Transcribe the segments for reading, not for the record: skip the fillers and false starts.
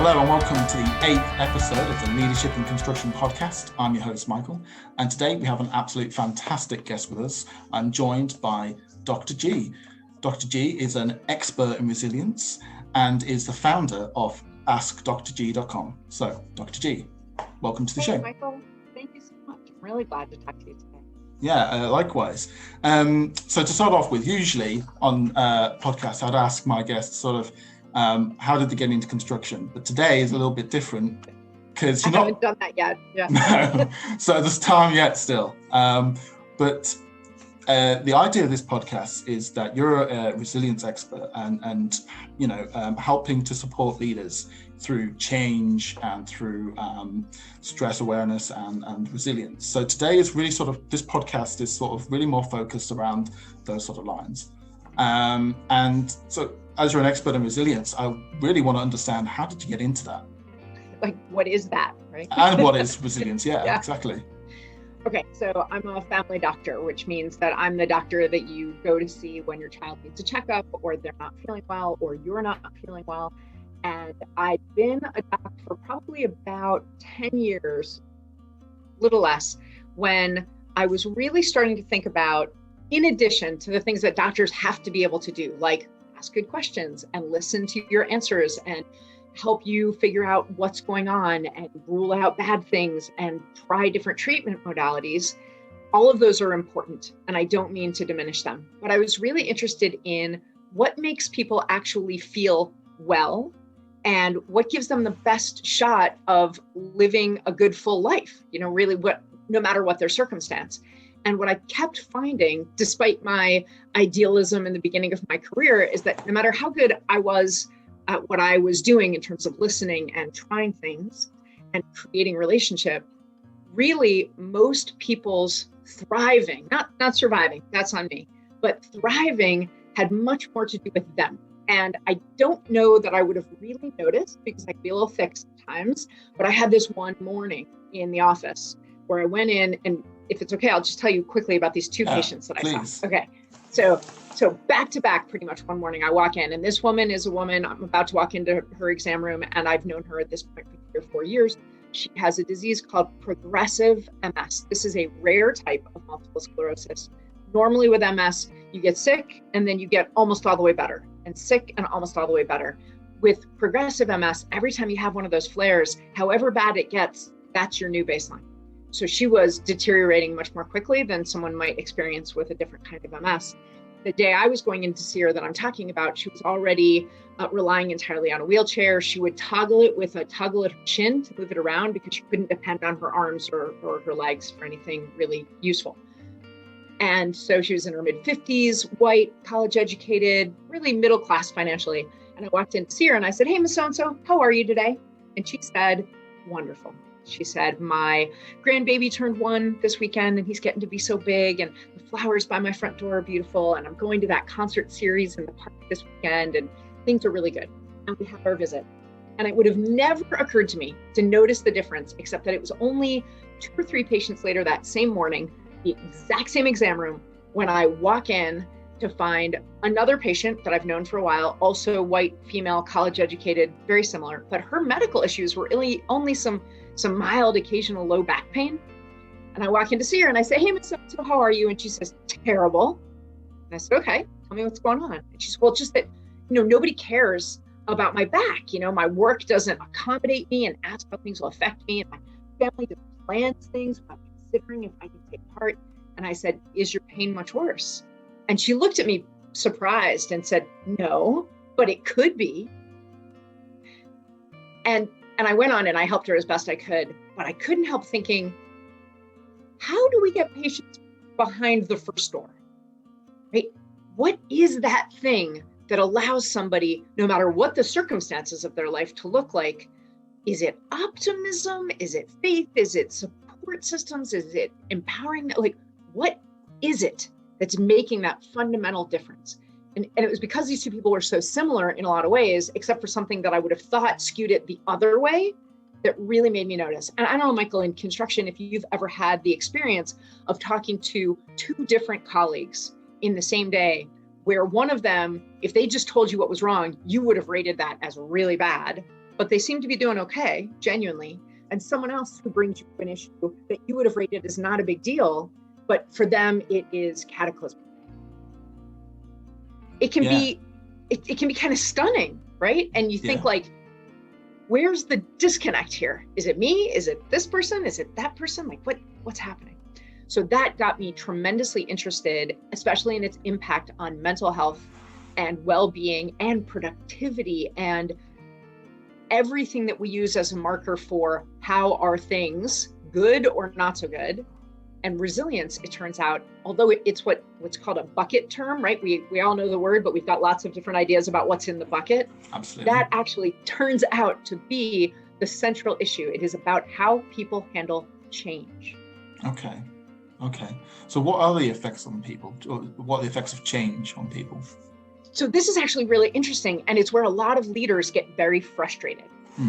Hello and welcome to the 8th episode of the Leadership in Construction podcast. I'm your host, Michael, and today we have an absolute fantastic guest with us. I'm joined by Dr. G. Dr. G is an expert in resilience and is the founder of AskDrG.com. So, Dr. G, welcome to the show. Michael, thank you so much. I'm really glad to talk to you today. Yeah, likewise. So to start off with, usually on podcasts, I'd ask my guests sort of, how did they get into construction? But today is a little bit different because I haven't done that yet. Yeah. No, so there's time yet still. But the idea of this podcast is that you're a resilience expert and helping to support leaders through change and through stress awareness and resilience. So today is really this podcast is sort of really more focused around those sort of lines. And so as you're an expert in resilience, I really want to understand, how did you get into that? Like, what is that, right? And what is resilience? Yeah, exactly. Okay, so I'm a family doctor, which means that I'm the doctor that you go to see when your child needs a checkup or they're not feeling well or you're not feeling well. And I've been a doc for probably about 10 years, little less, when I was really starting to think about, in addition to the things that doctors have to be able to do, like ask good questions and listen to your answers and help you figure out what's going on and rule out bad things and try different treatment modalities. All of those are important, and I don't mean to diminish them. But I was really interested in what makes people actually feel well and what gives them the best shot of living a good, full life, really no matter what their circumstance. And what I kept finding, despite my idealism in the beginning of my career, is that no matter how good I was at what I was doing in terms of listening and trying things and creating relationship, really most people's thriving, not surviving, that's on me, but thriving had much more to do with them. And I don't know that I would have really noticed because I can be a little thick sometimes, but I had this one morning in the office where I went in, and if it's okay, I'll just tell you quickly about these two patients that I saw. Okay, so back to back, pretty much one morning I walk in, and this woman is a woman, I'm about to walk into her exam room, and I've known her at this point for 3 or 4 years. She has a disease called progressive MS. This is a rare type of multiple sclerosis. Normally with MS, you get sick and then you get almost all the way better, and sick and almost all the way better. With progressive MS, every time you have one of those flares, however bad it gets, that's your new baseline. So she was deteriorating much more quickly than someone might experience with a different kind of MS. The day I was going in to see her that I'm talking about, she was already relying entirely on a wheelchair. She would toggle it with a toggle at her chin to move it around because she couldn't depend on her arms or her legs for anything really useful. And so she was in her mid-50s, white, college educated, really middle class financially. And I walked in to see her and I said, "Hey, Miss So-and-so, how are you today?" And she said, "Wonderful." She said, "My grandbaby turned 1 this weekend and he's getting to be so big, and the flowers by my front door are beautiful, and I'm going to that concert series in the park this weekend, and things are really good." And we had our visit. And it would have never occurred to me to notice the difference, except that it was only 2 or 3 patients later that same morning, the exact same exam room, when I walk in to find another patient that I've known for a while, also white, female, college educated, very similar, but her medical issues were really only some mild occasional low back pain. And I walk in to see her and I say, "Hey, Miss So, how are you?" And she says, "Terrible." And I said, "Okay, tell me what's going on." And she said, "Well, just that, nobody cares about my back. My work doesn't accommodate me and ask how things will affect me. And my family doesn't plan things without considering if I can take part." And I said, "Is your pain much worse?" And she looked at me surprised and said, "No, but it could be." And I went on and I helped her as best I could, but I couldn't help thinking, how do we get patients behind the first door, right? What is that thing that allows somebody, no matter what the circumstances of their life, to look like? Is it optimism? Is it faith? Is it support systems? Is it empowering? Like, what is it that's making that fundamental difference? And it was because these two people were so similar in a lot of ways, except for something that I would have thought skewed it the other way, that really made me notice. And I don't know, Michael, in construction, if you've ever had the experience of talking to 2 different colleagues in the same day, where one of them, if they just told you what was wrong, you would have rated that as really bad. but they seem to be doing okay, genuinely. And someone else who brings you an issue that you would have rated as not a big deal, but for them it is cataclysmic. It can be, it can be kind of stunning, right? And you think like, where's the disconnect here? Is it me? Is it this person? Is it that person? Like what's happening? So that got me tremendously interested, especially in its impact on mental health and well-being and productivity and everything that we use as a marker for how are things good or not so good. And resilience, it turns out, although it's what's called a bucket term, right? We all know the word, but we've got lots of different ideas about what's in the bucket. Absolutely. That actually turns out to be the central issue. It is about how people handle change. Okay. So what are the effects on people? What are the effects of change on people? So this is actually really interesting, and it's where a lot of leaders get very frustrated.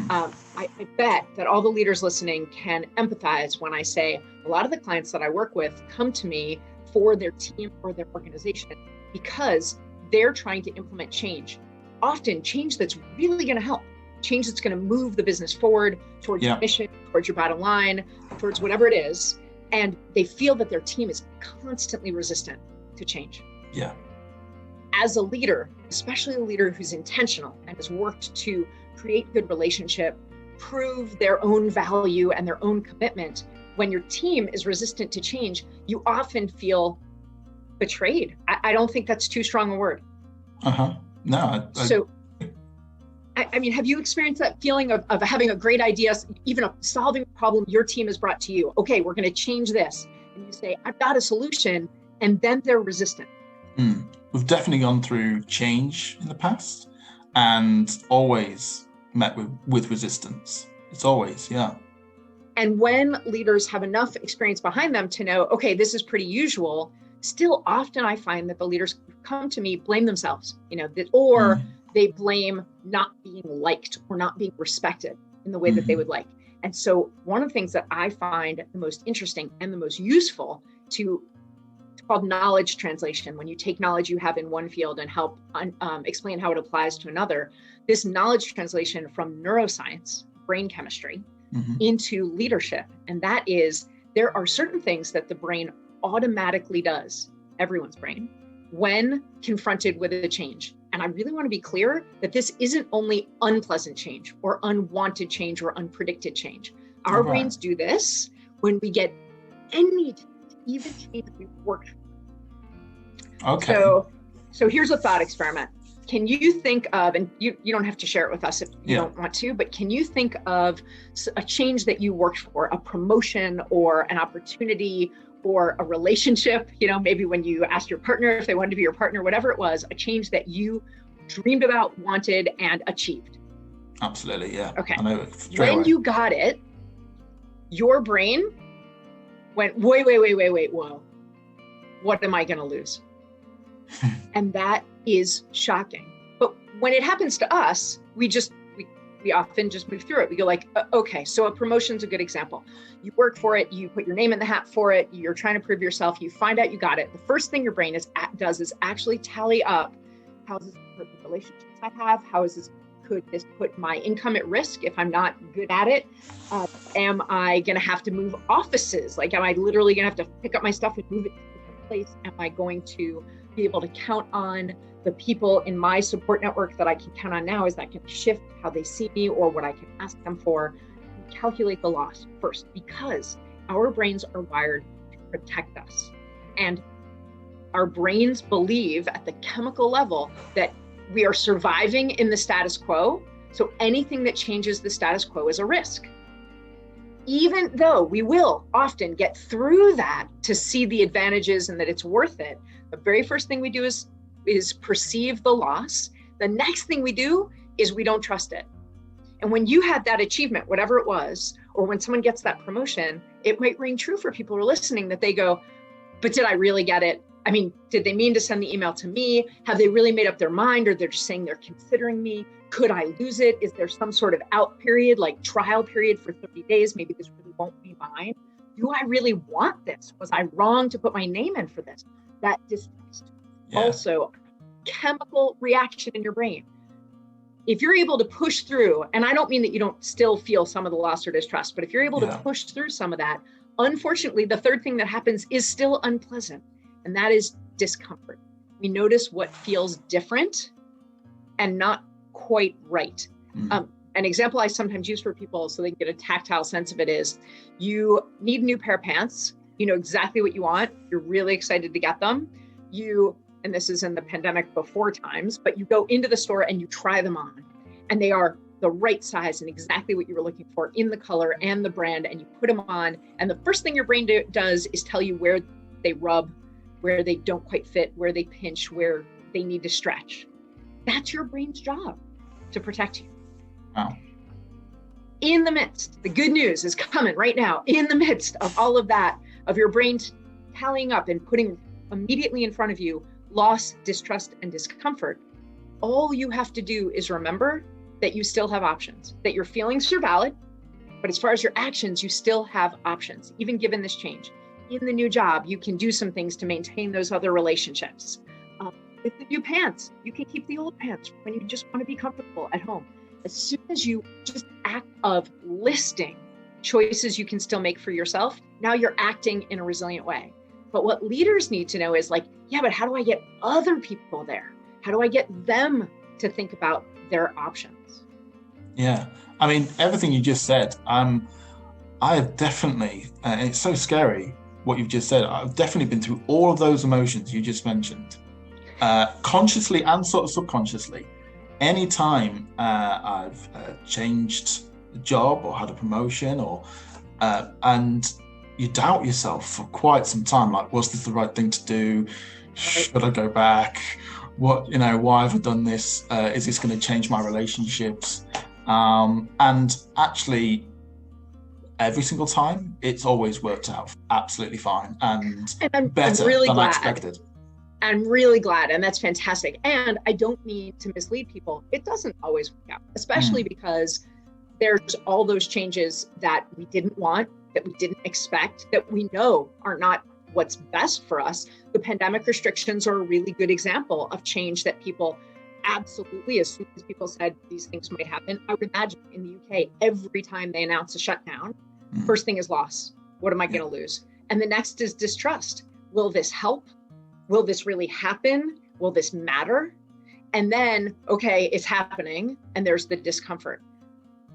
I bet that all the leaders listening can empathize when I say a lot of the clients that I work with come to me for their team or their organization because they're trying to implement change. Often change that's really going to help, change that's going to move the business forward towards your mission, towards your bottom line, towards whatever it is. And they feel that their team is constantly resistant to change. Yeah. As a leader, especially a leader who's intentional and has worked to create good relationship, prove their own value and their own commitment, when your team is resistant to change, you often feel betrayed. I don't think that's too strong a word. No. So, I mean, have you experienced that feeling of having a great idea, even of solving a problem your team has brought to you? Okay, we're going to change this. And you say, I've got a solution. And then they're resistant. We've definitely gone through change in the past and always met with resistance. It's always, And when leaders have enough experience behind them to know, okay, this is pretty usual, still often I find that the leaders come to me, blame themselves, or they blame not being liked or not being respected in the way that they would like. And so one of the things that I find the most interesting and the most useful it's called knowledge translation. When you take knowledge you have in one field and help explain how it applies to another, this knowledge translation from neuroscience, brain chemistry, into leadership. And that is, there are certain things that the brain automatically does, everyone's brain, when confronted with a change. And I really want to be clear that this isn't only unpleasant change or unwanted change or unpredicted change. Our brains do this when we get any even change we've worked for. Okay. So here's a thought experiment. Can you think of, and you don't have to share it with us if you don't want to, but can you think of a change that you worked for, a promotion or an opportunity or a relationship, maybe when you asked your partner if they wanted to be your partner, whatever it was, a change that you dreamed about, wanted, and achieved? Absolutely, yeah. Okay. I know when you got it, your brain went, wait, whoa. What am I going to lose? And that is shocking. But when it happens to us, we often just move through it. We go like, okay, so a promotion's a good example. You work for it, you put your name in the hat for it, you're trying to prove yourself, you find out you got it. The first thing your brain does is actually tally up, how is this hurt the relationships I have? Could this put my income at risk if I'm not good at it? Am I going to have to move offices? Like, am I literally going to have to pick up my stuff and move it to a different place? Am I going to be able to count on the people in my support network that I can count on now? Is that going to shift how they see me or what I can ask them for? Calculate the loss first, because our brains are wired to protect us. And our brains believe at the chemical level that we are surviving in the status quo. So anything that changes the status quo is a risk. Even though we will often get through that to see the advantages and that it's worth it, the very first thing we do is perceive the loss. The next thing we do is we don't trust it. And when you had that achievement, whatever it was, or when someone gets that promotion, it might ring true for people who are listening that they go, but did I really get it? I mean, did they mean to send the email to me? Have they really made up their mind, or they're just saying they're considering me? Could I lose it? Is there some sort of out period, like trial period for 30 days? Maybe this really won't be mine. Do I really want this? Was I wrong to put my name in for this? That distrust. Also, chemical reaction in your brain. if you're able to push through, and I don't mean that you don't still feel some of the loss or distrust, but if you're able to push through some of that, unfortunately, the third thing that happens is still unpleasant, and that is discomfort. We notice what feels different and not quite right. An example I sometimes use for people so they can get a tactile sense of it is, you need a new pair of pants. You know exactly what you want. You're really excited to get them. And this is in the pandemic before times, but you go into the store and you try them on, and they are the right size and exactly what you were looking for in the color and the brand, and you put them on. And the first thing your brain does is tell you where they rub, where they don't quite fit, where they pinch, where they need to stretch. That's your brain's job, to protect you. Wow. In the midst, the good news is coming right now, in the midst of all of that, of your brain tallying up and putting immediately in front of you loss, distrust, and discomfort, all you have to do is remember that you still have options, that your feelings are valid, but as far as your actions, you still have options, even given this change. In the new job, you can do some things to maintain those other relationships. With the new pants, you can keep the old pants when you just want to be comfortable at home. As soon as you just act of listing choices you can still make for yourself, now you're acting in a resilient way. But what leaders need to know is like, yeah, but how do I get other people there? How do I get them to think about their options? Yeah, I mean, everything you just said, I have definitely, and it's so scary what you've just said, I've definitely been through all of those emotions you just mentioned, consciously and sort of subconsciously. Anytime I've changed a job or had a promotion, and you doubt yourself for quite some time, like, was this the right thing to do? Should I go back? Why have I done this? Is this going to change my relationships? And actually, every single time, it's always worked out absolutely fine and better than I expected. I'm really glad, and that's fantastic. And I don't mean to mislead people. It doesn't always work out, especially because there's all those changes that we didn't want, that we didn't expect, that we know are not what's best for us. The pandemic restrictions are a really good example of change that people absolutely, as soon as people said these things might happen, I would imagine in the UK, every time they announce a shutdown, first thing is loss. What am I going to lose? And the next is distrust. Will this help? Will this really happen? Will this matter? And then, okay, it's happening, and there's the discomfort.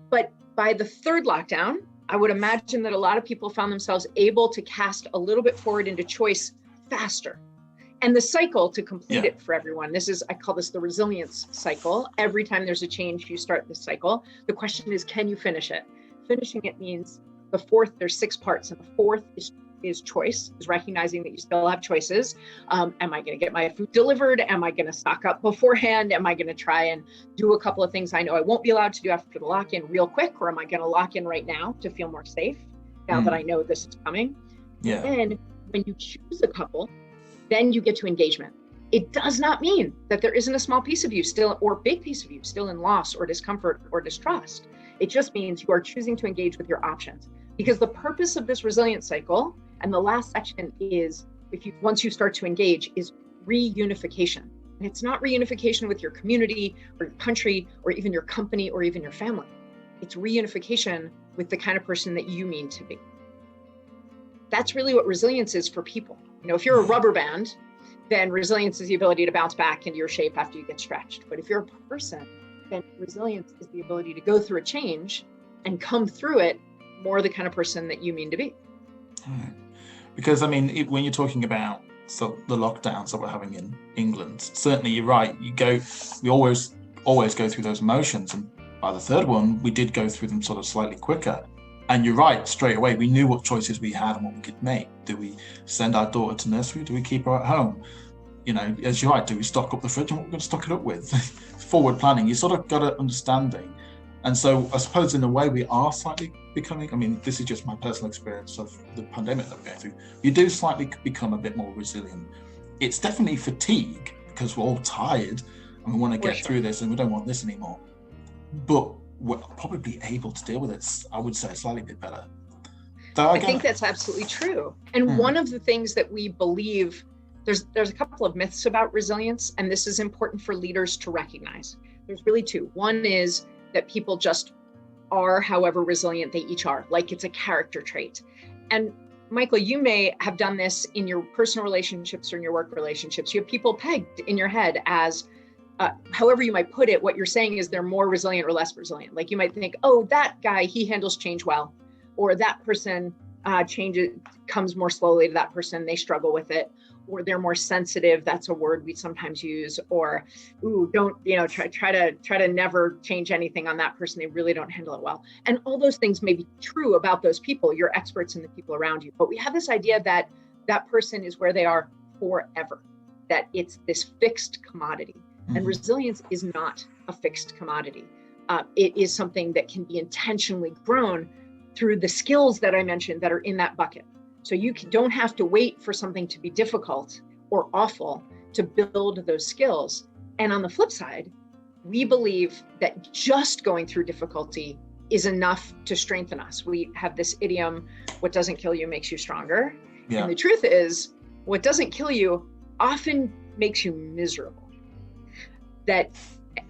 But by the third lockdown, I would imagine that a lot of people found themselves able to cast a little bit forward into choice faster. And the cycle to complete it for everyone, I call this the resilience cycle. Every time there's a change, you start this cycle. The question is, can you finish it? Finishing it means there's 6 parts, and the fourth is choice, is recognizing that you still have choices. Am I going to get my food delivered? Am I going to stock up beforehand? Am I going to try and do a couple of things I know I won't be allowed to do after the lock-in real quick? Or am I going to lock in right now to feel more safe now that I know this is coming? Yeah. And when you choose a couple, then you get to engagement. It does not mean that there isn't a small piece of you still, or big piece of you still in loss or discomfort or distrust. It just means you are choosing to engage with your options. Because the purpose of this resilience cycle, and the last section is, once you start to engage, is reunification. And it's not reunification with your community or your country or even your company or even your family. It's reunification with the kind of person that you mean to be. That's really what resilience is for people. If you're a rubber band, then resilience is the ability to bounce back into your shape after you get stretched. But if you're a person, then resilience is the ability to go through a change and come through it more the kind of person that you mean to be. Right. Because when you're talking about the lockdowns that we're having in England, certainly you're right. We always go through those emotions, and by the third one, we did go through them sort of slightly quicker. And you're right, straight away, we knew what choices we had and what we could make. Do we send our daughter to nursery? Do we keep her at home? As you're right, do we stock up the fridge and what we're going to stock it up with? Forward planning, you sort of got an understanding. And so I suppose in a way we are slightly becoming, this is just my personal experience of the pandemic that we're going through, you do slightly become a bit more resilient. It's definitely fatigue because we're all tired and we want to get through this and we don't want this anymore. But we're probably able to deal with it, I would say, slightly bit better. I think that's absolutely true. And one of the things that we believe, there's a couple of myths about resilience, and this is important for leaders to recognize. There's really two. One is that people just are however resilient they each are, like it's a character trait. And Michael, you may have done this in your personal relationships or in your work relationships. You have people pegged in your head as, however you might put it, what you're saying is they're more resilient or less resilient. Like you might think, oh, that guy, he handles change well, or that person comes more slowly to that person, they struggle with it, or they're more sensitive. That's a word we sometimes use. Or, ooh, don't, try to never change anything on that person. They really don't handle it well. And all those things may be true about those people. You're experts in the people around you. But we have this idea that that person is where they are forever, that it's this fixed commodity. Mm-hmm. And resilience is not a fixed commodity. It is something that can be intentionally grown through the skills that I mentioned that are in that bucket. So you don't have to wait for something to be difficult or awful to build those skills. And on the flip side, we believe that just going through difficulty is enough to strengthen us. We have this idiom, what doesn't kill you makes you stronger. Yeah. And the truth is, what doesn't kill you often makes you miserable. That,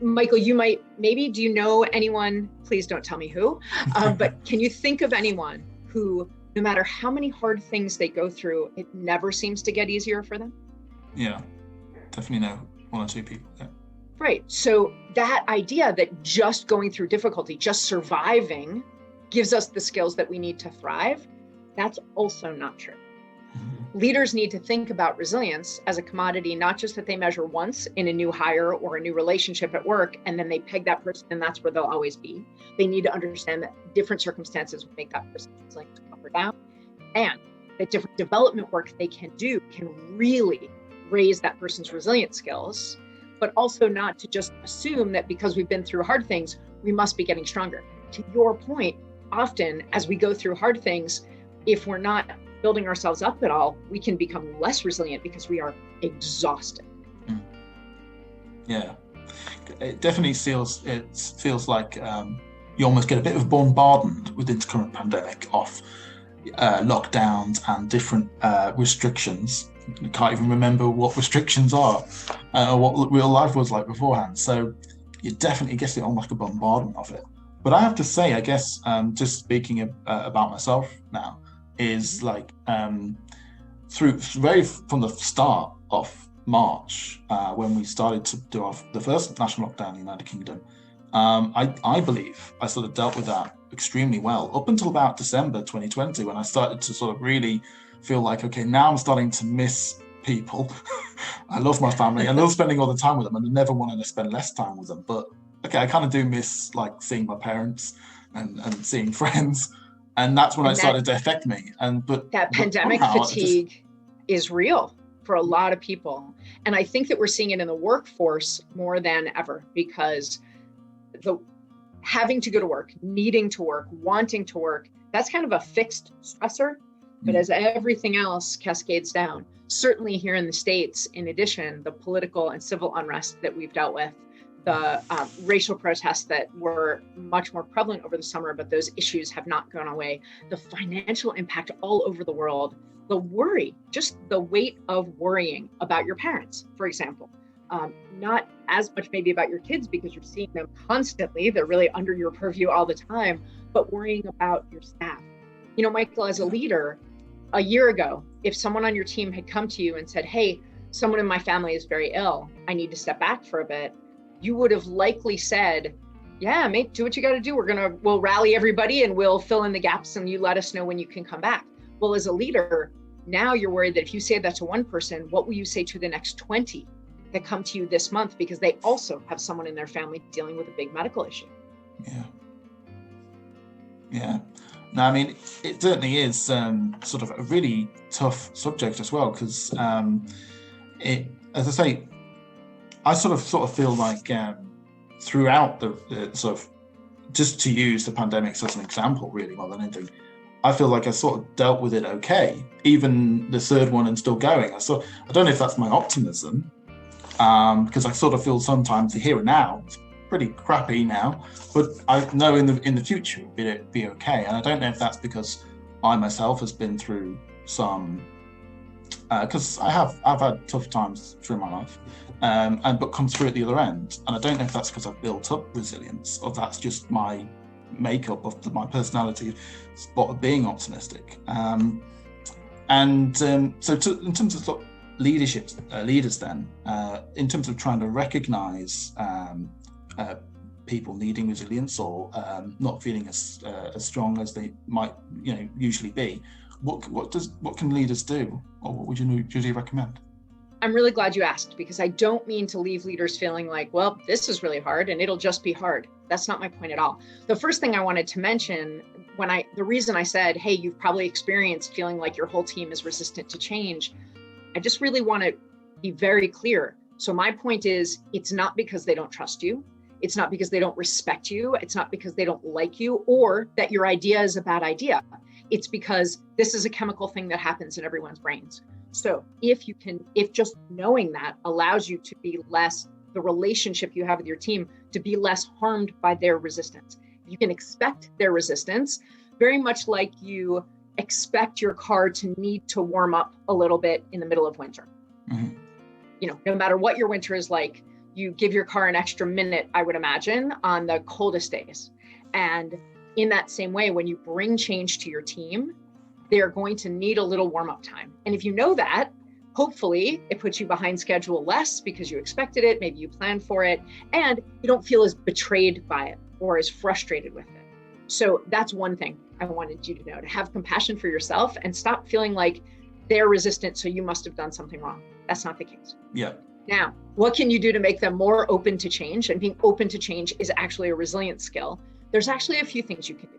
Michael, you might, maybe, do you know anyone, please don't tell me who, but can you think of anyone who, no matter how many hard things they go through, it never seems to get easier for them? Yeah, definitely know one or two people. Yeah. Right. So that idea that just going through difficulty, just surviving, gives us the skills that we need to thrive, that's also not true. Mm-hmm. Leaders need to think about resilience as a commodity, not just that they measure once in a new hire or a new relationship at work, and then they peg that person and that's where they'll always be. They need to understand that different circumstances will make that person resilient up or down, and that different development work they can do can really raise that person's resilient skills, but also not to just assume that because we've been through hard things, we must be getting stronger. To your point, often as we go through hard things, if we're not building ourselves up at all, we can become less resilient because we are exhausted. Yeah, it definitely feels like you almost get a bit of bombardment with this current pandemic of lockdowns and different restrictions. You can't even remember what restrictions are or what real life was like beforehand. So you definitely get it on like a bombardment of it. But I have to say, I guess, just speaking about myself now, is like from the start of March, when we started to do the first national lockdown in the United Kingdom, I believe I sort of dealt with that extremely well up until about December 2020, when I started to sort of really feel like, okay, now I'm starting to miss people. I love my family. I love spending all the time with them, and I never wanted to spend less time with them. But okay, I kind of do miss like seeing my parents and seeing friends. And that's when it started to affect me. But that pandemic fatigue is real for a lot of people. And I think that we're seeing it in the workforce more than ever, because having to go to work, needing to work, wanting to work, that's kind of a fixed stressor. But as everything else cascades down, certainly here in the States, in addition, the political and civil unrest that we've dealt with, the racial protests that were much more prevalent over the summer, but those issues have not gone away, the financial impact all over the world, the worry, just the weight of worrying about your parents, for example, not as much maybe about your kids because you're seeing them constantly, they're really under your purview all the time, but worrying about your staff. You know, Michael, as a leader, a year ago, if someone on your team had come to you and said, hey, someone in my family is very ill, I need to step back for a bit, you would have likely said, yeah, mate, do what you got to do. We'll rally everybody and we'll fill in the gaps and you let us know when you can come back. Well, as a leader, now you're worried that if you say that to one person, what will you say to the next 20 that come to you this month? Because they also have someone in their family dealing with a big medical issue. Yeah. No, I mean, it certainly is sort of a really tough subject as well, because as I say, I sort of feel like throughout the sort of, just to use the pandemics as an example, really more than anything, I feel like I sort of dealt with it okay, even the third one and still going. I don't know if that's my optimism, because I sort of feel sometimes the here and now, it's pretty crappy now, but I know in the future it'll be okay. And I don't know if that's because I myself has been through some because I've had tough times through my life, but come through at the other end. And I don't know if that's because I've built up resilience or that's just my makeup of my personality, spot of being optimistic. In terms of leaders then, in terms of trying to recognise people needing resilience or not feeling as strong as they might usually be, what can leaders do, or what would you usually recommend? I'm really glad you asked, because I don't mean to leave leaders feeling like, well, this is really hard and it'll just be hard. That's not my point at all. The first thing I wanted to mention, the reason I said, hey, you've probably experienced feeling like your whole team is resistant to change, I just really want to be very clear. So my point is, it's not because they don't trust you. It's not because they don't respect you. It's not because they don't like you or that your idea is a bad idea. It's because this is a chemical thing that happens in everyone's brains. So if just knowing that allows you to be less, the relationship you have with your team, to be less harmed by their resistance. You can expect their resistance, very much like you expect your car to need to warm up a little bit in the middle of winter. Mm-hmm. No matter what your winter is like, you give your car an extra minute, I would imagine, on the coldest days. And in that same way, when you bring change to your team, they're going to need a little warm-up time. And if you know that, hopefully it puts you behind schedule less because you expected it, maybe you planned for it, and you don't feel as betrayed by it or as frustrated with it. So that's one thing I wanted you to know, to have compassion for yourself and stop feeling like they're resistant, so you must have done something wrong. That's not the case. Yeah. Now, what can you do to make them more open to change? And being open to change is actually a resilience skill. There's actually a few things you can do.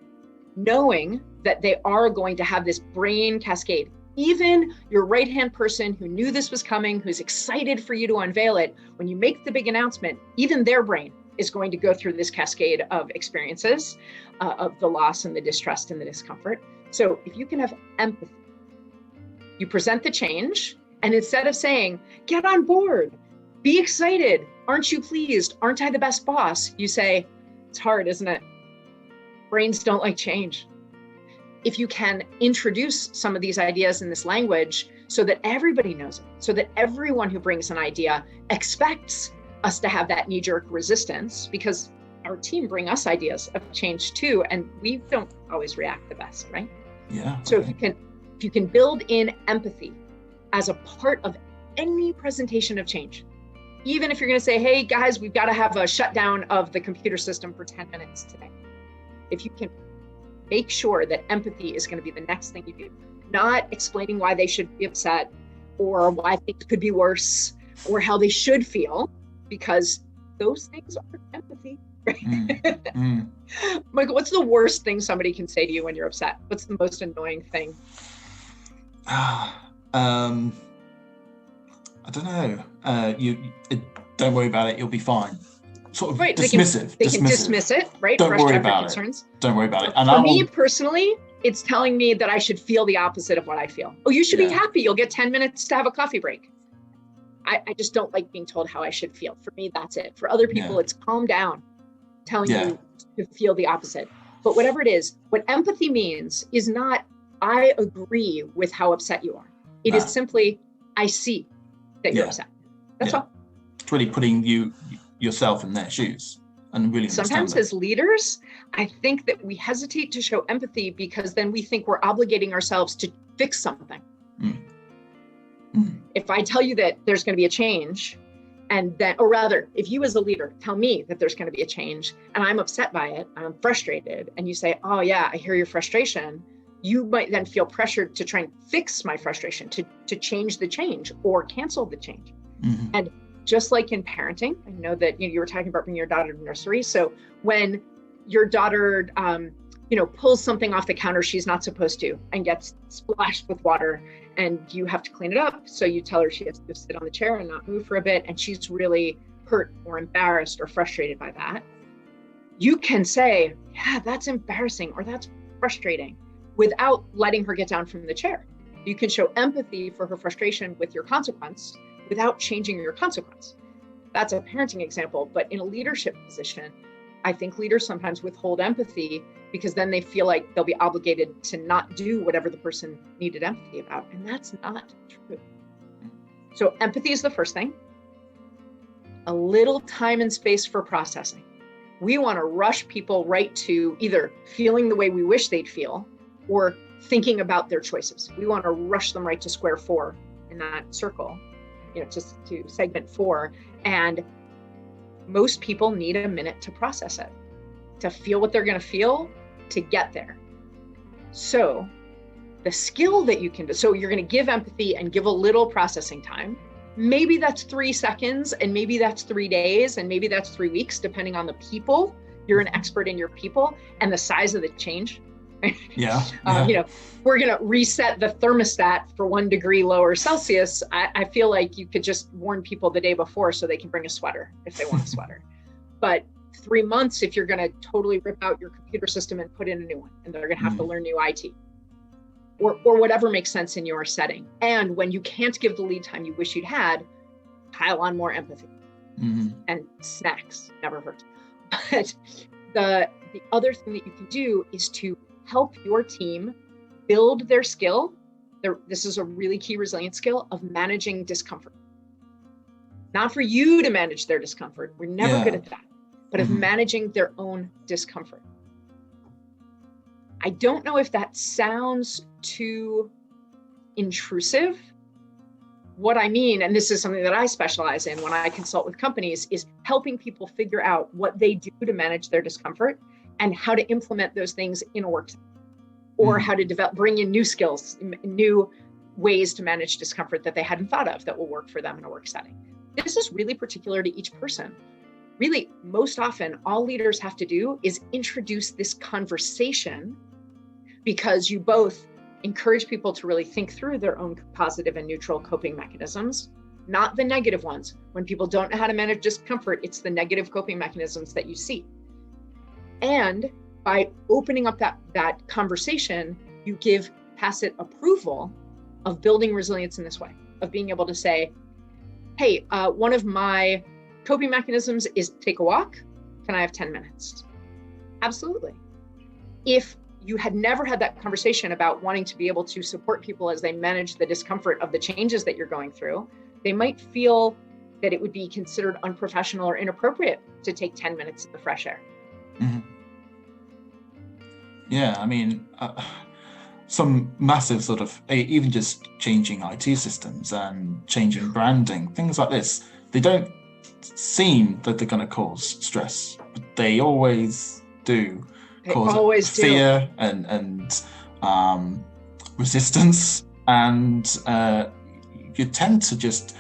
Knowing that they are going to have this brain cascade. Even your right-hand person who knew this was coming, who's excited for you to unveil it, when you make the big announcement, even their brain is going to go through this cascade of experiences of the loss and the distrust and the discomfort. So if you can have empathy, you present the change, and instead of saying, get on board, be excited, aren't you pleased, aren't I the best boss? You say, it's hard, isn't it? Brains don't like change. If you can introduce some of these ideas in this language so that everybody knows it, so that everyone who brings an idea expects us to have that knee-jerk resistance, because our team bring us ideas of change too, and we don't always react the best, right? Yeah. So if you can build in empathy as a part of any presentation of change, even if you're going to say, hey guys, we've got to have a shutdown of the computer system for 10 minutes today. If you can make sure that empathy is going to be the next thing you do, not explaining why they should be upset or why things could be worse or how they should feel, because those things are empathy. Right? Michael, what's the worst thing somebody can say to you when you're upset? What's the most annoying thing? I don't know. Don't worry about it. You'll be fine. Sort of right. dismissive. They can dismiss it, right? Don't worry about it. Don't worry about it. And for me personally, it's telling me that I should feel the opposite of what I feel. Oh, you should be happy. You'll get 10 minutes to have a coffee break. I just don't like being told how I should feel. For me, that's it. For other people, it's calm down, telling you to feel the opposite. But whatever it is, what empathy means is not, I agree with how upset you are. It is simply, I see that you're upset. That's all. It's really putting yourself in their shoes and really sometimes as leaders, I think that we hesitate to show empathy because then we think we're obligating ourselves to fix something. If I tell you that there's going to be a change, and then, or rather, if you as a leader tell me that there's going to be a change and I'm upset by it, I'm frustrated, and you say, oh yeah, I hear your frustration, you might then feel pressured to try and fix my frustration, to change the change or cancel the change. And just like in parenting, I know that you were talking about bringing your daughter to nursery. So when your daughter, pulls something off the counter she's not supposed to and gets splashed with water, and you have to clean it up. So you tell her she has to sit on the chair and not move for a bit, and she's really hurt or embarrassed or frustrated by that. You can say, yeah, that's embarrassing or that's frustrating, without letting her get down from the chair. You can show empathy for her frustration with your consequence without changing your consequence. That's a parenting example, but in a leadership position, I think leaders sometimes withhold empathy because then they feel like they'll be obligated to not do whatever the person needed empathy about. And that's not true. So empathy is the first thing. A little time and space for processing. We want to rush people right to either feeling the way we wish they'd feel or thinking about their choices. We want to rush them right to square 4 in that circle, just to segment 4. And most people need a minute to process it, to feel what they're going to feel, to get there. So the skill that you can do, so you're going to give empathy and give a little processing time. Maybe that's 3 seconds, and maybe that's 3 days, and maybe that's 3 weeks, depending on the people. You're an expert in your people and the size of the change. Yeah. We're going to reset the thermostat for 1 degree lower Celsius. I feel like you could just warn people the day before so they can bring a sweater if they want a sweater. But 3 months, if you're going to totally rip out your computer system and put in a new one, and they're going to have to learn new IT. Or whatever makes sense in your setting. And when you can't give the lead time you wish you'd had, pile on more empathy. And snacks never hurt. But the other thing that you can do is to help your team build their skill. This is a really key resilience skill of managing discomfort. Not for you to manage their discomfort. We're never good at that. But of managing their own discomfort. I don't know if that sounds too intrusive. What I mean, and this is something that I specialize in when I consult with companies, is helping people figure out what they do to manage their discomfort and how to implement those things in a work, or how to bring in new skills, new ways to manage discomfort that they hadn't thought of that will work for them in a work setting. This is really particular to each person. Really, most often, all leaders have to do is introduce this conversation, because you both encourage people to really think through their own positive and neutral coping mechanisms, not the negative ones. When people don't know how to manage discomfort, it's the negative coping mechanisms that you see. And by opening up that conversation, you give tacit approval of building resilience in this way, of being able to say, hey, one of my coping mechanisms is take a walk. Can I have 10 minutes? Absolutely. If you had never had that conversation about wanting to be able to support people as they manage the discomfort of the changes that you're going through, they might feel that it would be considered unprofessional or inappropriate to take 10 minutes in the fresh air. Yeah, I mean, some massive sort of, even just changing IT systems and changing branding, things like this, they don't seem that they're going to cause stress, but they always do. Cause fear and resistance, and you tend to just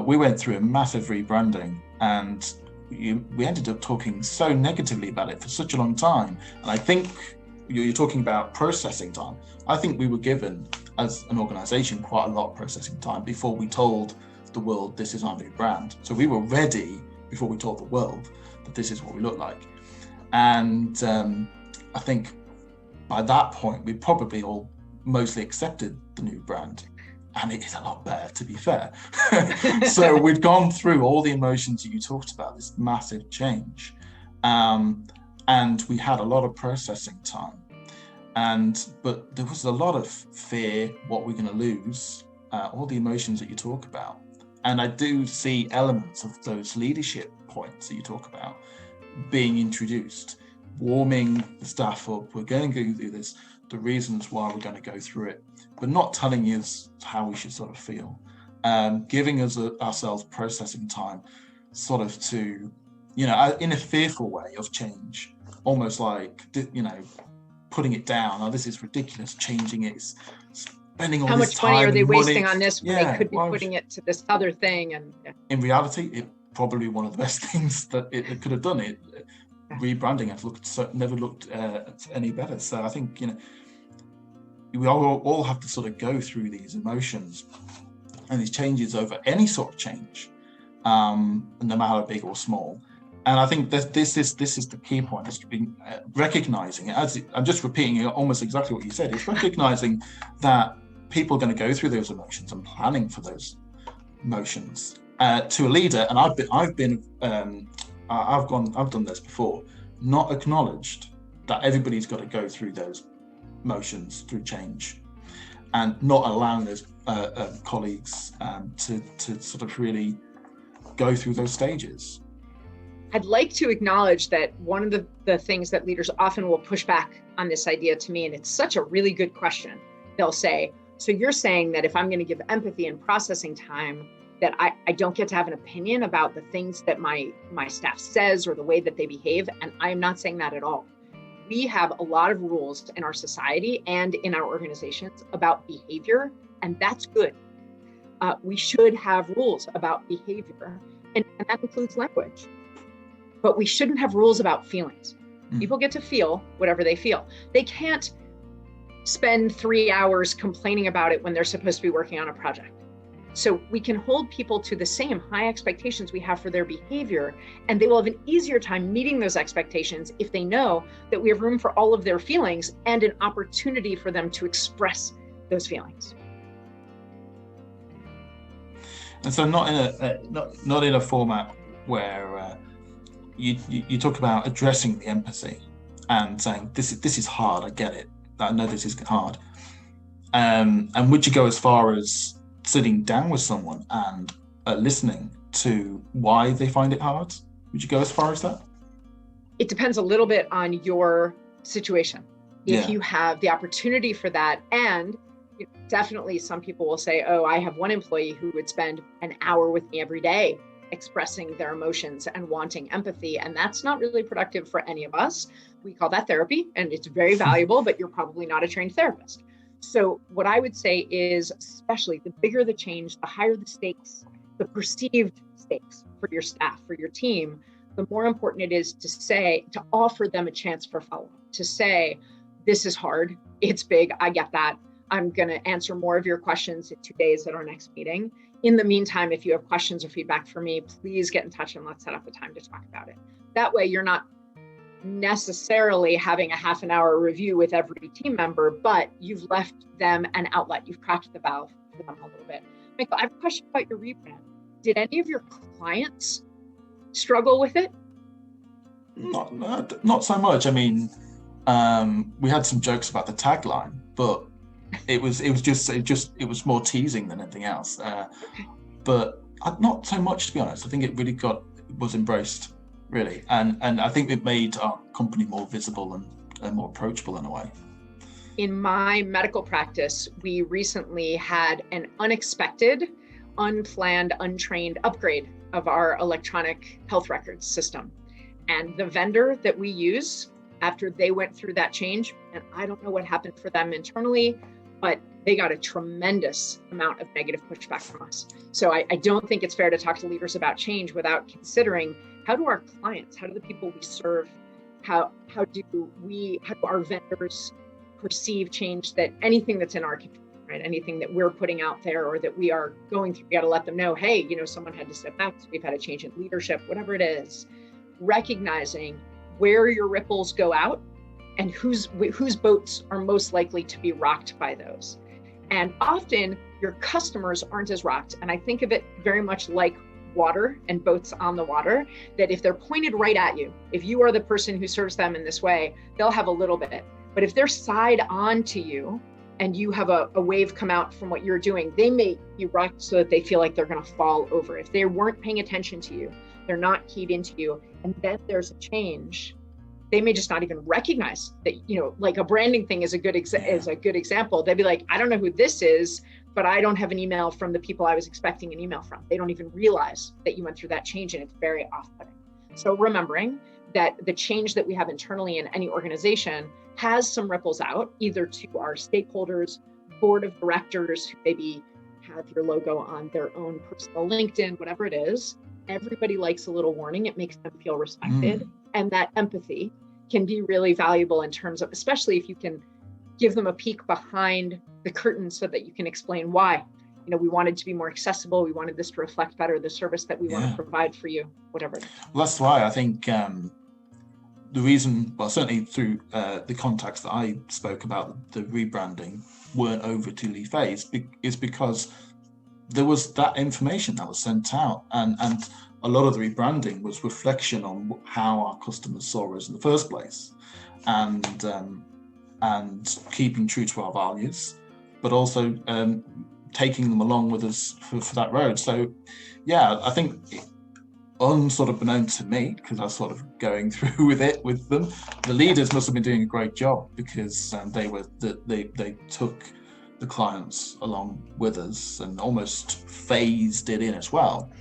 we went through a massive rebranding, and we ended up talking so negatively about it for such a long time. And I think you're talking about processing time. I think we were given as an organization quite a lot of processing time before we told the world this is our new brand. So we were ready before we told the world that this is what we look like. And I think by that point, we probably all mostly accepted the new brand. And it is a lot better, to be fair. So we'd gone through all the emotions that you talked about, this massive change. And we had a lot of processing time. But there was a lot of fear, what we're going to lose, all the emotions that you talk about. And I do see elements of those leadership points that you talk about being introduced, warming the staff up. We're going to go through this, the reasons why we're going to go through it, but not telling us how we should sort of feel, giving us ourselves processing time, sort of to, in a fearful way of change, almost like, putting it down. Oh, this is ridiculous, changing it, spending all this time. How much money are they wasting on this when they could be putting it to this other thing? And in reality, it probably one of the best things that it could have done. It rebranding it never looked any better. So I think we all have to sort of go through these emotions and these changes over any sort of change, no matter how big or small. And I think that this is the key point, is being recognizing it. I'm just repeating almost exactly what you said. It's recognizing that people are going to go through those emotions and planning for those emotions. To a leader, and I've done this before, not acknowledged that everybody's got to go through those motions, through change. and not allowing those colleagues to sort of really go through those stages. I'd like to acknowledge that one of the things that leaders often will push back on this idea to me, and it's such a really good question, they'll say, so you're saying that if I'm going to give empathy and processing time, that I don't get to have an opinion about the things that my staff says or the way that they behave? And I'm not saying that at all. We have a lot of rules in our society and in our organizations about behavior, and that's good. We should have rules about behavior, and that includes language. But we shouldn't have rules about feelings. People get to feel whatever they feel. They can't spend 3 hours complaining about it when they're supposed to be working on a project. So we can hold people to the same high expectations we have for their behavior, and they will have an easier time meeting those expectations if they know that we have room for all of their feelings and an opportunity for them to express those feelings. And so not in a format where you talk about addressing the empathy and saying this is hard. I get it. I know this is hard. And would you go as far as sitting down with someone and listening to why they find it hard? Would you go as far as that? It depends a little bit on your situation. If you have the opportunity for that, and definitely some people will say, oh, I have one employee who would spend an hour with me every day expressing their emotions and wanting empathy. And that's not really productive for any of us. We call that therapy, and it's very valuable, but you're probably not a trained therapist. So what I would say is, especially the bigger the change, the higher the stakes, the perceived stakes for your staff, for your team, the more important it is to offer them a chance for follow-up, to say, this is hard, it's big, I get that. I'm going to answer more of your questions in 2 days at our next meeting. In the meantime, if you have questions or feedback for me, please get in touch and let's set up a time to talk about it. That way, you're not necessarily having a half an hour review with every team member, but you've left them an outlet. You've cracked the valve for them a little bit. Michael, I have a question about your rebrand. Did any of your clients struggle with it? Not so much. I mean, we had some jokes about the tagline, but it was more teasing than anything else. But not so much, to be honest. I think it really was embraced, really, and I think it made our company more visible and more approachable in a way. In my medical practice, we recently had an unexpected, unplanned, untrained upgrade of our electronic health records system. And the vendor that we use, after they went through that change, and I don't know what happened for them internally, but they got a tremendous amount of negative pushback from us. So I don't think it's fair to talk to leaders about change without considering, how do our clients, how do the people we serve, how do our vendors perceive change, that anything that's in our control, right? Anything that we're putting out there or that we are going through, we got to let them know, hey, someone had to step back, so we've had a change in leadership, whatever it is. Recognizing where your ripples go out and whose boats are most likely to be rocked by those. And often your customers aren't as rocked. And I think of it very much like water and boats on the water, that if they're pointed right at you, if you are the person who serves them in this way, they'll have a little bit. But if they're side on to you and you have a wave come out from what you're doing, they may be rocked so that they feel like they're going to fall over. If they weren't paying attention to you, they're not keyed into you, and then there's a change, they may just not even recognize that, like a branding thing is a good example. They'd be like, I don't know who this is, but I don't have an email from the people I was expecting an email from. They don't even realize that you went through that change, and it's very off-putting. So remembering that the change that we have internally in any organization has some ripples out, either to our stakeholders, board of directors who maybe have your logo on their own personal LinkedIn, whatever it is. Everybody likes a little warning. It makes them feel respected. And that empathy can be really valuable in terms of, especially if you can give them a peek behind the curtain so that you can explain why. We wanted to be more accessible. We wanted this to reflect better the service that we want to provide for you, whatever it is. Well, that's why I think the reason, well, certainly through the contacts that I spoke about, the rebranding weren't overly phased, is because there was that information that was sent out, and a lot of the rebranding was reflection on how our customers saw us in the first place, and keeping true to our values, but also taking them along with us for that road. So, yeah, I think sort of unbeknownst to me, because I was sort of going through with them, the leaders must have been doing a great job, because they took the clients along with us and almost phased it in as well,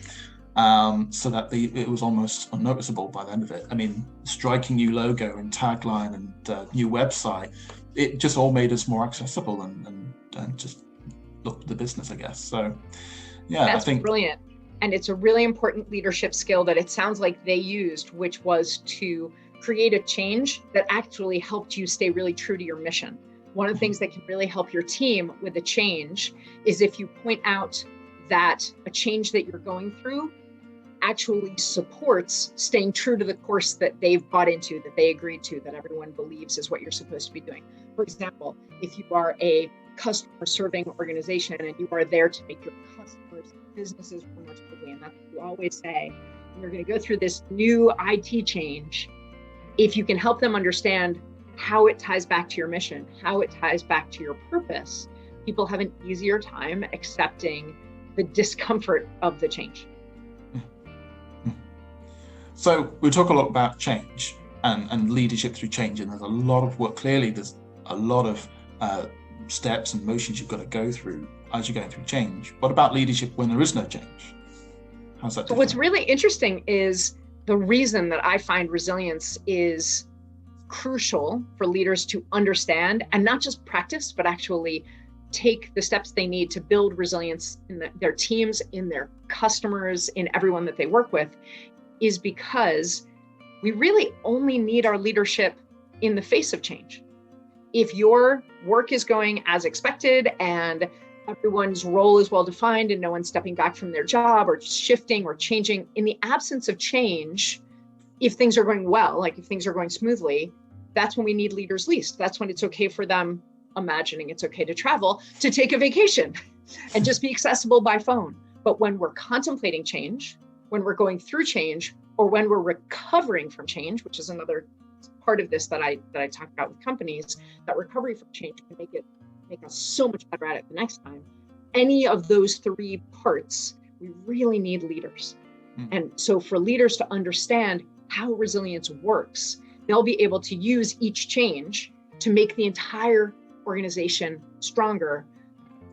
so that it was almost unnoticeable by the end of it. I mean, striking new logo and tagline and new website, it just all made us more accessible and just looked at the business, I guess. So, yeah, that's I think brilliant. And it's a really important leadership skill that it sounds like they used, which was to create a change that actually helped you stay really true to your mission. One of the things that can really help your team with a change is if you point out that a change that you're going through actually supports staying true to the course that they've bought into, that they agreed to, that everyone believes is what you're supposed to be doing. For example, if you are a customer serving organization and you are there to make your customers' businesses run more smoothly, and that's what you always say, and you're going to go through this new IT change, if you can help them understand how it ties back to your mission, how it ties back to your purpose, people have an easier time accepting the discomfort of the change. So we talk a lot about change and leadership through change, and there's a lot of work. Clearly, there's a lot of steps and motions you've got to go through as you're going through change. What about leadership when there is no change? How's that different? What's really interesting is the reason that I find resilience is crucial for leaders to understand and not just practice, but actually take the steps they need to build resilience in their teams, in their customers, in everyone that they work with, is because we really only need our leadership in the face of change. If your work is going as expected and everyone's role is well defined and no one's stepping back from their job or shifting or changing, in the absence of change, if things are going well, like if things are going smoothly, that's when we need leaders least. That's when it's okay for them, imagining it's okay to travel, to take a vacation and just be accessible by phone. But when we're contemplating change, when we're going through change, or when we're recovering from change, which is another part of this that I talk about with companies, that recovery from change can make us so much better at it the next time. Any of those three parts, we really need leaders. And so for leaders to understand how resilience works, they'll be able to use each change to make the entire organization stronger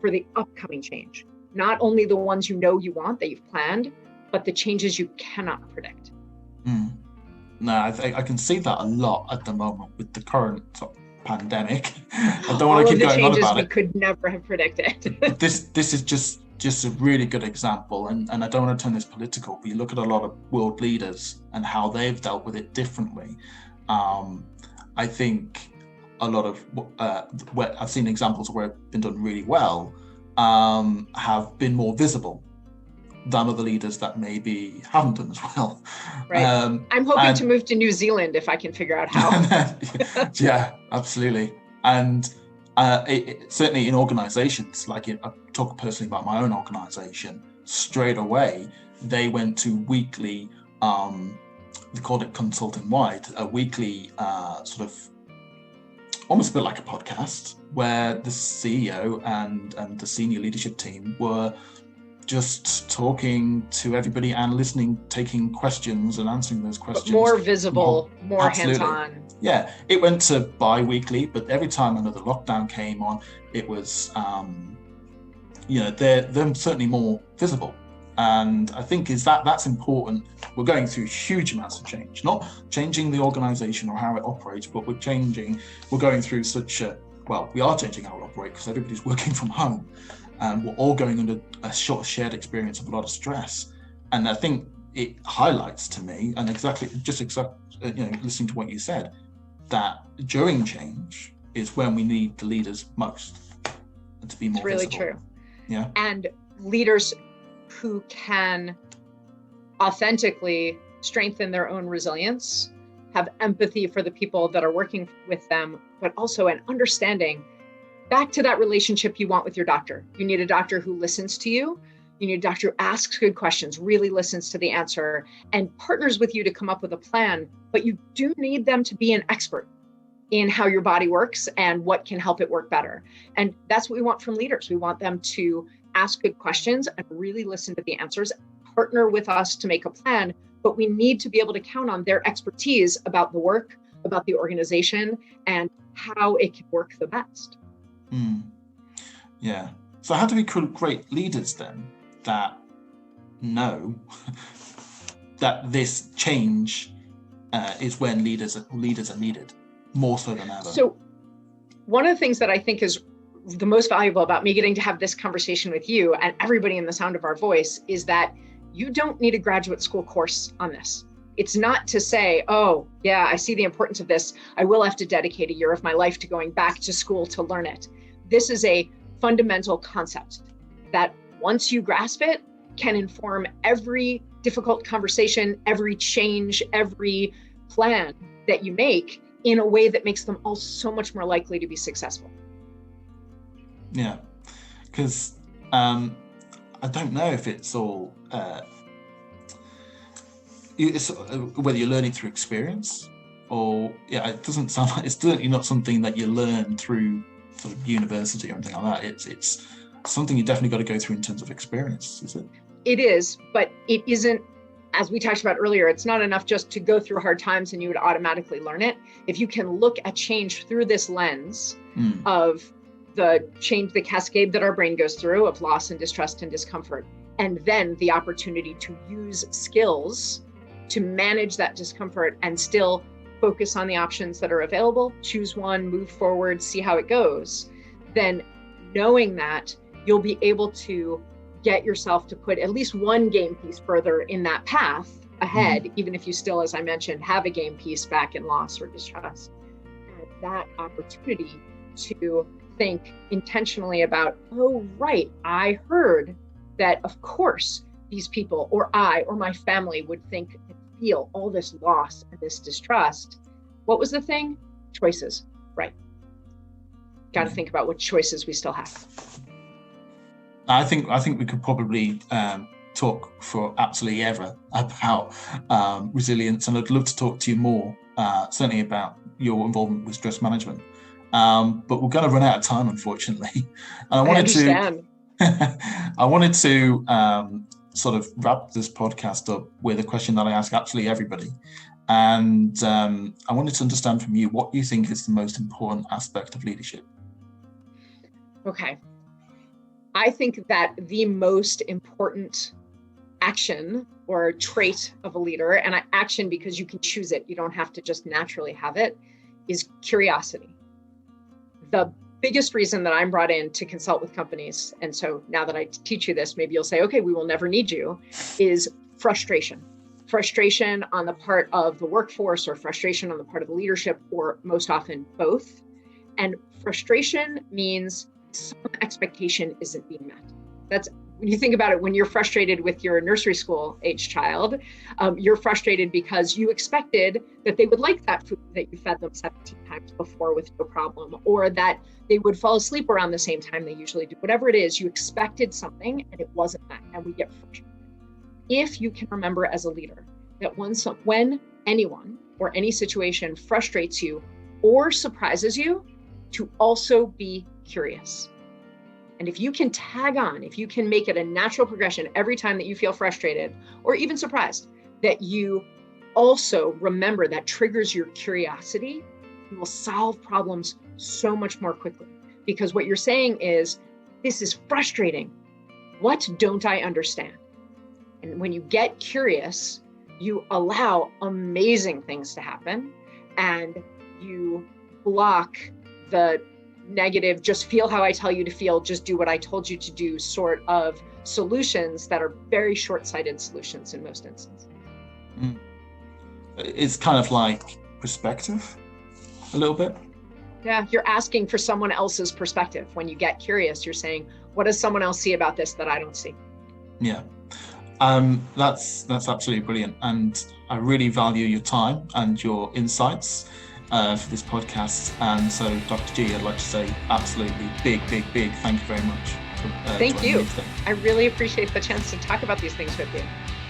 for the upcoming change. Not only the ones you know you want, that you've planned, but the changes you cannot predict. No, I can see that a lot at the moment with the current pandemic. I don't want to keep going on about it. We could never have predicted. This is just a really good example, and I don't want to turn this political, but you look at a lot of world leaders and how they've dealt with it differently. I think a lot of where I've seen examples where it's been done really well have been more visible than other leaders that maybe haven't done as well. Right. I'm hoping to move to New Zealand if I can figure out how. Yeah, absolutely. And certainly in organizations, like I talk personally about my own organization, straight away, they went to weekly, they called it consulting wide, a weekly sort of almost a bit like a podcast where the CEO and the senior leadership team were just talking to everybody and listening, taking questions and answering those questions. But more visible, more hands-on. Yeah, it went to bi-weekly, but every time another lockdown came on, it was, they're certainly more visible. And I think that's important. We're going through huge amounts of change, not changing the organization or how it operates, but we're going through we are changing how we operate because everybody's working from home. And we're all going under a shared experience of a lot of stress. And I think it highlights to me, and listening to what you said, that during change is when we need the leaders most to be more visible. It's really true. Yeah. And leaders who can authentically strengthen their own resilience, have empathy for the people that are working with them, but also an understanding. Back to that relationship you want with your doctor. You need a doctor who listens to you. You need a doctor who asks good questions, really listens to the answer, and partners with you to come up with a plan. But you do need them to be an expert. in how your body works and what can help it work better. And that's what we want from leaders. We want them to ask good questions and really listen to the answers, partner with us to make a plan, but we need to be able to count on their expertise about the work, about the organization, and how it can work the best. Yeah. So how do we create leaders then that know that this change is when leaders are needed more so than ever? So one of the things that I think is the most valuable about me getting to have this conversation with you and everybody in the sound of our voice is that you don't need a graduate school course on this. It's not to say, oh, yeah, I see the importance of this. I will have to dedicate a year of my life to going back to school to learn it. This is a fundamental concept that once you grasp it, can inform every difficult conversation, every change, every plan that you make in a way that makes them all so much more likely to be successful. Yeah, because I don't know if it's all, whether you're learning through experience or, it doesn't sound like, it's certainly not something that you learn through sort of university or anything like that. It's something you definitely got to go through in terms of experience, is it? It is, but it isn't, as we talked about earlier, it's not enough just to go through hard times and you would automatically learn it. If you can look at change through this lens of the change, the cascade that our brain goes through of loss and distrust and discomfort, and then the opportunity to use skills to manage that discomfort and still focus on the options that are available, choose one, move forward, see how it goes, then knowing that you'll be able to get yourself to put at least one game piece further in that path ahead, even if you still, as I mentioned, have a game piece back in loss or distrust. And that opportunity to think intentionally about, oh, right, I heard that, of course, these people or I or my family would think and feel all this loss and this distrust. What was the thing? Choices, right? Got to think about what choices we still have. I think we could probably talk for absolutely ever about resilience, and I'd love to talk to you more, certainly about your involvement with stress management. But we're going to run out of time, unfortunately. And I wanted to sort of wrap this podcast up with a question that I ask absolutely everybody. And I wanted to understand from you what you think is the most important aspect of leadership. Okay. I think that the most important action or trait of a leader, and action because you can choose it, you don't have to just naturally have it, is curiosity. The biggest reason that I'm brought in to consult with companies, and so now that I teach you this, maybe you'll say, okay, we will never need you, is frustration. Frustration on the part of the workforce or frustration on the part of the leadership, or most often both. And frustration means some expectation isn't being met. That's when you think about it, when you're frustrated with your nursery school age child, you're frustrated because you expected that they would like that food that you fed them 17 times before with no problem, or that they would fall asleep around the same time they usually do. Whatever it is, you expected something and it wasn't that, and we get frustrated. If you can remember as a leader that when anyone or any situation frustrates you or surprises you, to also be curious. And if you can tag on, if you can make it a natural progression every time that you feel frustrated or even surprised, that you also remember that triggers your curiosity, you will solve problems so much more quickly. Because what you're saying is, this is frustrating. What don't I understand? And when you get curious, you allow amazing things to happen, and you block the negative, just feel how I tell you to feel, just do what I told you to do sort of solutions that are very short-sighted solutions in most instances. It's kind of like perspective a little bit. Yeah, you're asking for someone else's perspective. When you get curious, you're saying, what does someone else see about this that I don't see? Yeah. That's absolutely brilliant. And I really value your time and your insights for this podcast. And so, Dr. G, I'd like to say absolutely big thank you very much. Thank you. I really appreciate the chance to talk about these things with you.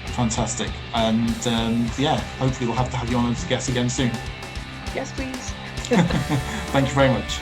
Fantastic. And hopefully we'll have to have you on as a guest again soon. Yes, please. Thank you very much.